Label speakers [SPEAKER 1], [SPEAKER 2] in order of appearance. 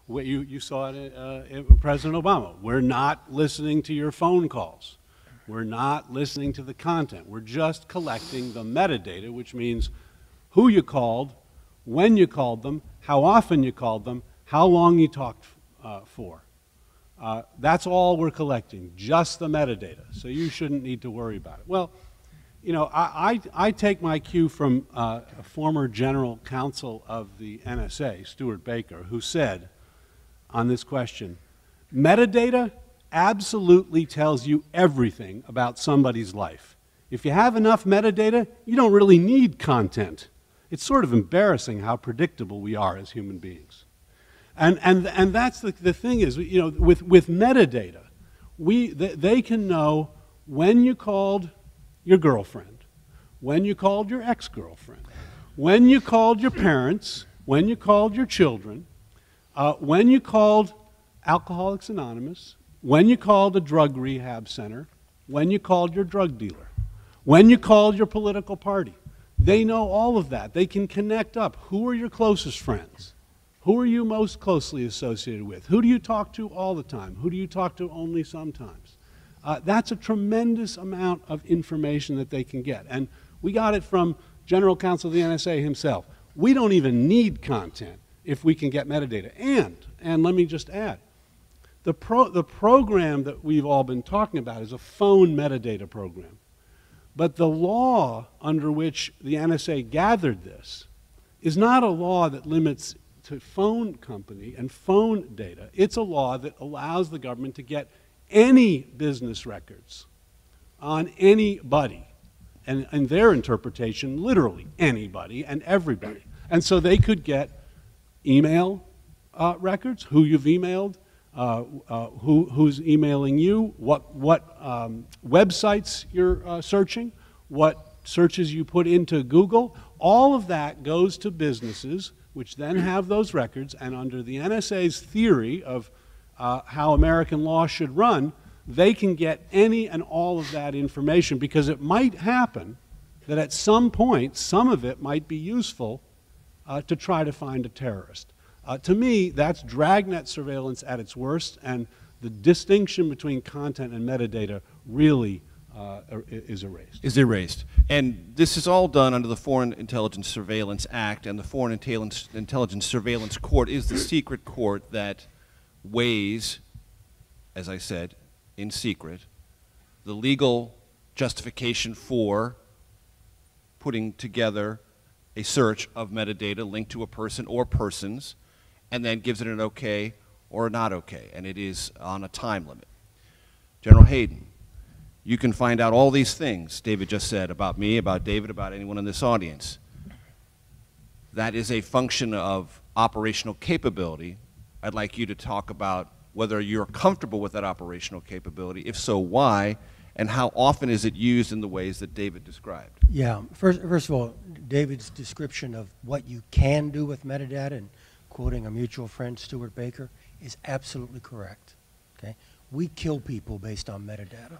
[SPEAKER 1] You saw it in President Obama. We're not listening to your phone calls. We're not listening to the content. We're just collecting the metadata, which means who you called, when you called them, how often you called them, how long you talked for. That's all we're collecting, just the metadata. So you shouldn't need to worry about it. Well, you know, I take my cue from a former general counsel of the NSA, Stuart Baker, who said on this question, metadata absolutely tells you everything about somebody's life. If you have enough metadata, you don't really need content. It's sort of embarrassing how predictable we are as human beings. And that's the thing is, you know, with metadata, they can know when you called your girlfriend, when you called your ex-girlfriend, when you called your parents, when you called your children, when you called Alcoholics Anonymous, when you called a drug rehab center, when you called your drug dealer, when you called your political party. They know all of that. They can connect up. Who are your closest friends? Who are you most closely associated with? Who do you talk to all the time? Who do you talk to only sometimes? That's a tremendous amount of information that they can get. And we got it from General Counsel of the NSA himself. We don't even need content if we can get metadata. And let me just add, the program that we've all been talking about is a phone metadata program. But the law under which the NSA gathered this is not a law that limits to phone company and phone data. It's a law that allows the government to get any business records on anybody, and in their interpretation, literally anybody and everybody. And so they could get email records, who you've emailed, who's emailing you, what websites you're searching, what searches you put into Google. All of that goes to businesses, which then have those records, and under the NSA's theory of how American law should run, they can get any and all of that information, because it might happen that at some point, some of it might be useful to try to find a terrorist. To me, that's dragnet surveillance at its worst, and the distinction between content and metadata really is erased.
[SPEAKER 2] Is erased. And this is all done under the Foreign Intelligence Surveillance Act, and the Foreign Intelligence Surveillance Court is the secret court that weighs, as I said, in secret, the legal justification for putting together a search of metadata linked to a person or persons, and then gives it an okay or a not okay, and it is on a time limit. General Hayden, you can find out all these things David just said about me, about David, about anyone in this audience. That is a function of operational capability. I'd like you to talk about whether you're comfortable with that operational capability. If so, why? And how often is it used in the ways that David described?
[SPEAKER 3] Yeah, first of all, David's description of what you can do with metadata, and quoting a mutual friend, Stuart Baker, is absolutely correct. Okay? We kill people based on metadata.